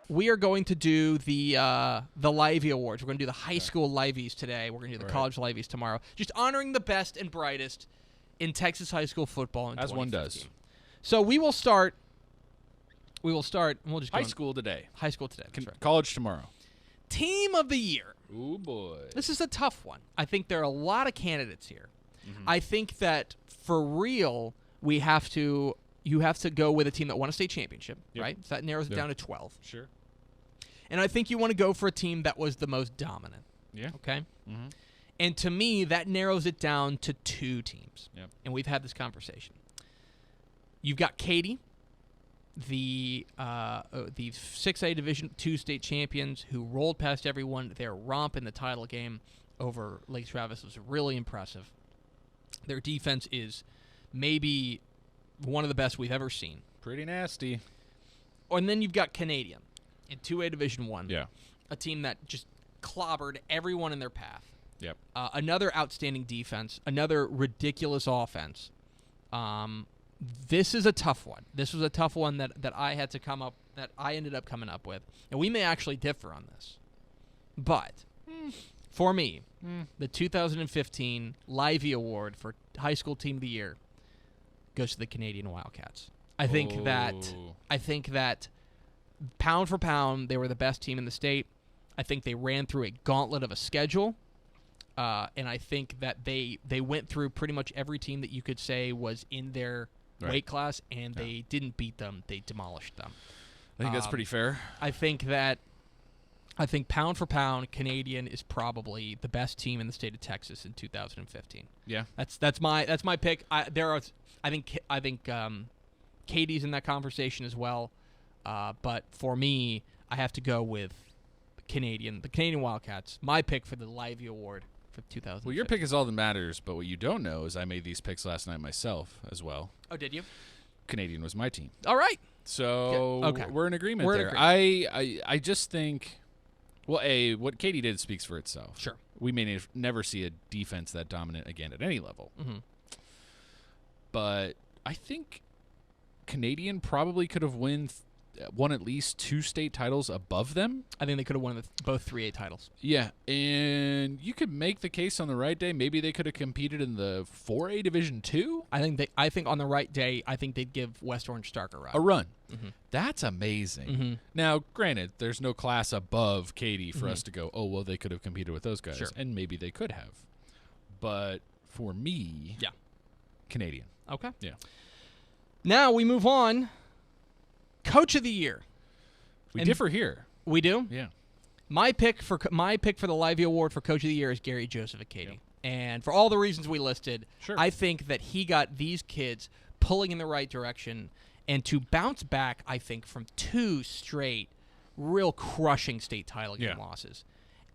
we are going to do the Livey Awards. We're going to do the high school Liveys today. We're going to do the college Liveys tomorrow. Just honoring the best and brightest in Texas high school football in 2015. As one does. So we will start. And we'll just go high school today. High school today. That's right. College tomorrow. Team of the year. Ooh, boy. This is a tough one. I think there are a lot of candidates here. Mm-hmm. I think that for real, you have to go with a team that won a state championship, right? So that narrows it down to 12. Sure. And I think you want to go for a team that was the most dominant. Yeah. Okay? Mm-hmm. And to me, that narrows it down to 2 teams. Yep. And we've had this conversation. You've got Katy, the 6A Division II state champions who rolled past everyone. Their romp in the title game over Lake Travis was really impressive. Their defense is maybe one of the best we've ever seen. Pretty nasty. And then you've got Canadian in 2A Division I. Yeah. A team that just clobbered everyone in their path. Yep. Another outstanding defense. Another ridiculous offense. This is a tough one. This was a tough one that I had to come up, that I ended up coming up with. And we may actually differ on this. But for me, the 2015 Livey Award for High School Team of the Year goes to the Canadian Wildcats. I think that pound for pound, they were the best team in the state. I think they ran through a gauntlet of a schedule. And I think that they went through pretty much every team that you could say was in their weight class, and they didn't beat them. They demolished them. I think that's pretty fair. I think pound for pound, Canadian is probably the best team in the state of Texas in 2015. Yeah. That's my pick. I think Katie's in that conversation as well. But for me, I have to go with the Canadian Wildcats. My pick for the Livey Award for 2015. Well, your pick is all that matters, but what you don't know is I made these picks last night myself as well. Oh, did you? Canadian was my team. All right. So we're in agreement there. I just think, well, what Katie did speaks for itself. Sure. We may never see a defense that dominant again at any level. Mm-hmm. But I think Canadian probably could have won at least 2 state titles above them. I think they could have won both 3A titles. Yeah, and you could make the case on the right day. Maybe they could have competed in the 4A Division II. I think on the right day, I think they'd give West Orange Stark a run. Mm-hmm. That's amazing. Mm-hmm. Now, granted, there's no class above Katy for us to go, oh, well, they could have competed with those guys. Sure. And maybe they could have. But for me, Canadian. Okay. Yeah. Now we move on. Coach of the Year. We differ here. We do? Yeah. My pick for the Livey Award for Coach of the Year is Gary Joseph at Katy. Yep. And for all the reasons we listed, I think that he got these kids pulling in the right direction, and to bounce back, I think, from 2 straight real crushing state title game losses.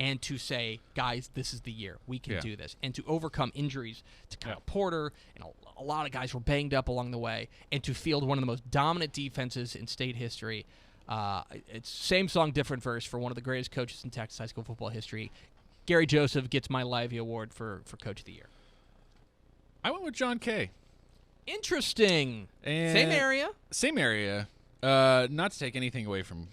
And to say, guys, this is the year. We can do this. And to overcome injuries to Kyle Porter, and a lot of guys were banged up along the way, and to field one of the most dominant defenses in state history. It's same song, different verse for one of the greatest coaches in Texas high school football history. Gary Joseph gets my Livey Award for Coach of the Year. I went with John Kay. Interesting. And Same area. Not to take anything away from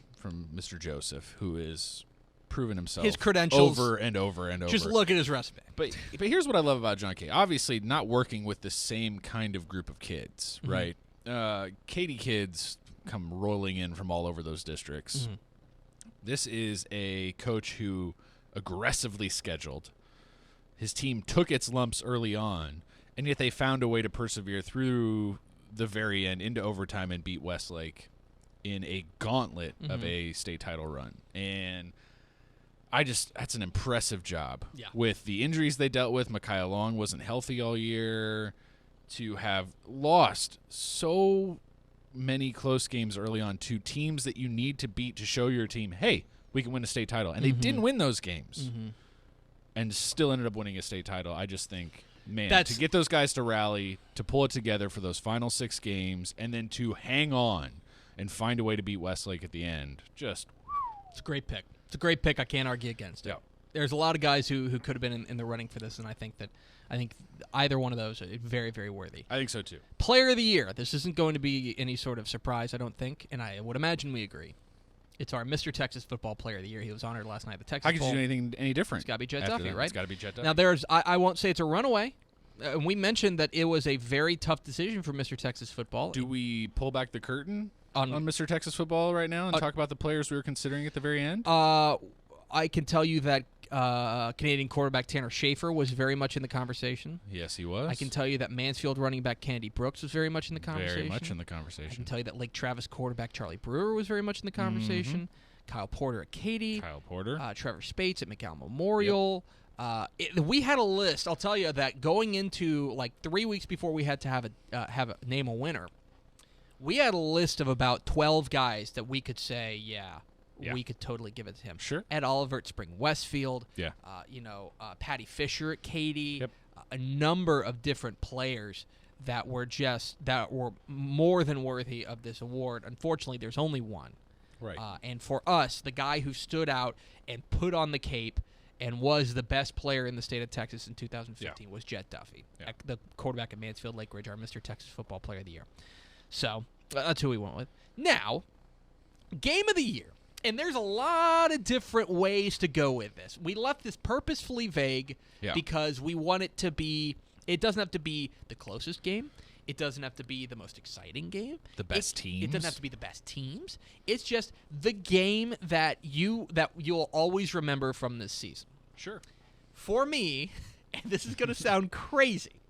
Mr. Joseph, who is proven himself his credentials over and over and over. Just look at his resume. But here's what I love about John Kay. Obviously, not working with the same kind of group of kids, right? Katy kids come rolling in from all over those districts. Mm-hmm. This is a coach who aggressively scheduled. His team took its lumps early on, and yet they found a way to persevere through the very end into overtime and beat Westlake in a gauntlet of a state title run. And that's an impressive job. Yeah. With the injuries they dealt with, Micaiah Long wasn't healthy all year. To have lost so many close games early on to teams that you need to beat to show your team, hey, we can win a state title. And they didn't win those games and still ended up winning a state title. I just think, man, to get those guys to rally, to pull it together for those final 6 games, and then to hang on and find a way to beat Westlake at the end, it's a great pick. It's a great pick. I can't argue against it. Yeah. There's a lot of guys who could have been in the running for this, and I think either one of those are very, very worthy. I think so, too. Player of the Year. This isn't going to be any sort of surprise, I don't think, and I would imagine we agree. It's our Mr. Texas Football Player of the Year. He was honored last night at the Texas How could Bowl. you do anything any different? It's got to be Jet after Duffy, that? right? It's got to be Jet Duffy. Now, I won't say it's a runaway. And we mentioned that it was a very tough decision for Mr. Texas Football. Do we pull back the curtain on Mr. Texas Football right now and talk about the players we were considering at the very end? I can tell you that Canadian quarterback Tanner Schaefer was very much in the conversation. Yes, he was. I can tell you that Mansfield running back Kennedy Brooks was very much in the conversation. Very much in the I conversation. can tell you that Lake Travis quarterback Charlie Brewer was very much in the conversation. Kyle Porter at Katy. Kyle Porter. Trevor Spates at McAllen Memorial. Yep. We had a list. I'll tell you that going into like 3 weeks before we had to have a name a winner, we had a list of about 12 guys that we could say, we could totally give it to him. Sure. Ed Oliver at Spring Westfield. Yeah. Patty Fisher at Katy. Yep. A number of different players that were more than worthy of this award. Unfortunately, there's only one. Right. And for us, the guy who stood out and put on the cape and was the best player in the state of Texas in 2015 was Jet Duffy, the quarterback at Mansfield Lake Ridge, our Mr. Texas Football Player of the Year. So that's who we went with. Now, Game of the Year. And there's a lot of different ways to go with this. We left this purposefully vague because we want it to be – it doesn't have to be the closest game. It doesn't have to be the most exciting game. The best teams. It doesn't have to be the best teams. It's just the game that you'll always remember from this season. Sure. For me, and this is going to sound crazy,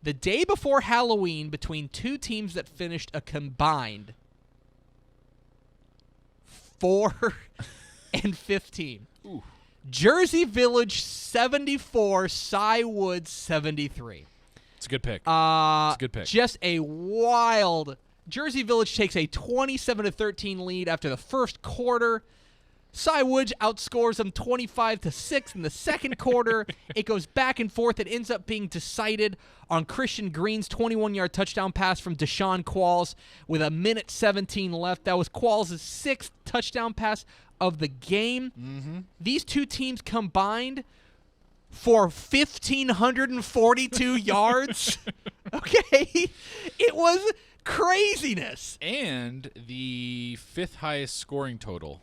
the day before Halloween between two teams that finished a combined 4-15. Ooh. Jersey Village 74, Cywood 73. It's a good pick. It's a good pick. Just a wild. Jersey Village takes a 27-13 lead after the first quarter. Cywood outscores them 25-6 in the second quarter. It goes back and forth. It ends up being decided on Christian Green's 21-yard touchdown pass from Deshaun Qualls with 1:17 left. That was Qualls' 6th touchdown pass of the game. Mm-hmm. These two teams combined for 1,542 yards. Okay? It was craziness. And the 5th highest scoring total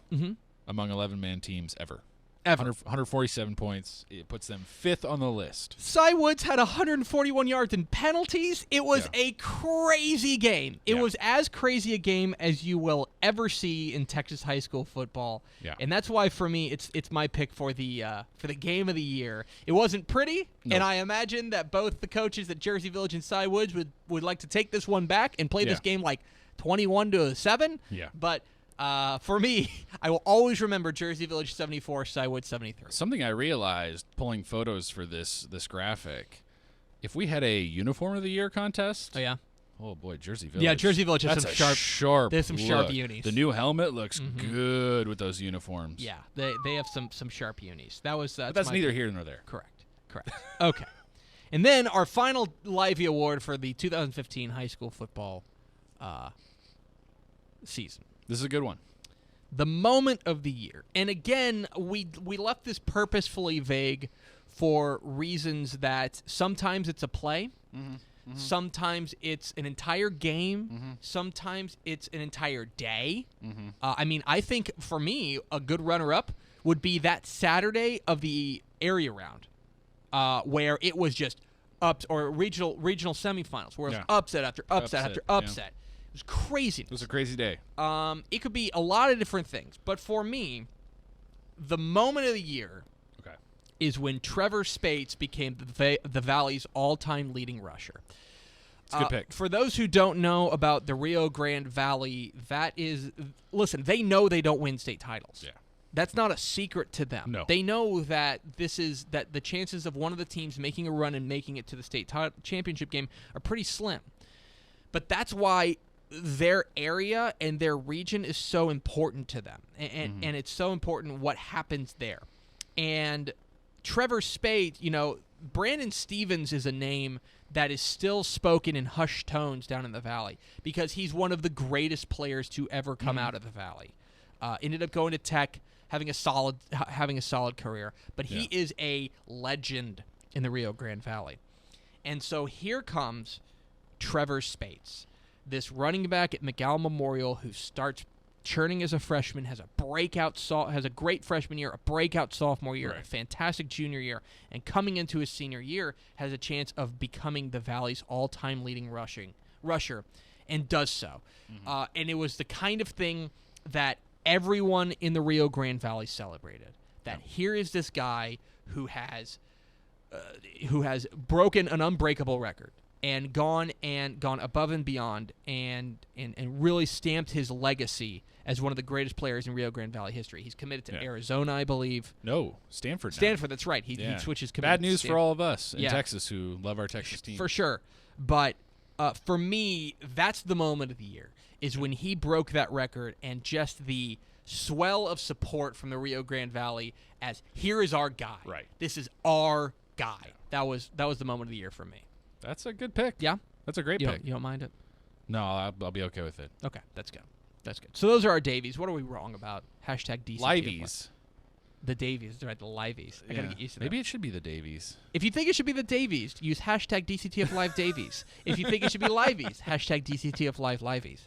among 11-man teams ever. 147 points. It puts them 5th on the list. Cywoods had 141 yards in penalties. It was a crazy game. It was as crazy a game as you will ever see in Texas high school football. Yeah. And that's why, for me, it's my pick for the game of the year. It wasn't pretty, and I imagine that both the coaches at Jersey Village and Cywoods would like to take this one back and play this game like 21-7. Yeah. But for me, I will always remember Jersey Village 74, Cywood 73. Something I realized pulling photos for this graphic, if we had a Uniform of the Year contest. Oh, yeah? Oh, boy, Jersey Village. Yeah, Jersey Village has some sharp There's some sharp unis. The new helmet looks good with those uniforms. Yeah, they have some sharp unis. But that's neither here nor there. Correct. Okay. And then our final Livey Award for the 2015 high school football season. This is a good one. The moment of the year. And again, we left this purposefully vague for reasons that sometimes it's a play, sometimes it's an entire game, sometimes it's an entire day. I think for me, a good runner-up would be that Saturday of the area round, where it was just or regional semifinals, where it was upset after upset after upset. It was crazy. It was a crazy day. It could be a lot of different things, but for me, the moment of the year is when Trevor Spates became the Valley's all-time leading rusher. It's a good pick. For those who don't know about the Rio Grande Valley, listen, they know they don't win state titles. Yeah. That's not a secret to them. No. They know that that the chances of one of the teams making a run and making it to the state championship game are pretty slim. But that's why their area and their region is so important to them, and it's so important what happens there. And Trevor Spate, Brandon Stevens is a name that is still spoken in hushed tones down in the Valley because he's one of the greatest players to ever come out of the Valley. Ended up going to Tech, having a solid career, but he is a legend in the Rio Grande Valley. And so here comes Trevor Spates, this running back at McAllen Memorial who starts churning as a freshman, has a great freshman year, a breakout sophomore year, a fantastic junior year, and coming into his senior year has a chance of becoming the Valley's all-time leading rusher, and does so. And it was the kind of thing that everyone in the Rio Grande Valley celebrated. That here is this guy who has broken an unbreakable record and gone above and beyond and really stamped his legacy as one of the greatest players in Rio Grande Valley history. He's committed to Arizona, I believe. No, Stanford. Stanford, that's right. He switches committed. Bad news for all of us in Texas who love our Texas team. For sure. But for me, that's the moment of the year, is when he broke that record and just the swell of support from the Rio Grande Valley as, here is our guy. Right. This is our guy. That was the moment of the year for me. That's a good pick. Yeah? That's a great pick. You don't mind it? No, I'll be okay with it. Okay, that's good. That's good. So those are our Davies. What are we wrong about? Hashtag DCTF. Liveys. The Davies, right? The Liveys. I gotta get used to that. Maybe it should be the Davies. If you think it should be the Davies, use hashtag DCTF Live Davies. If you think it should be Liveys, hashtag DCTF Live Liveys.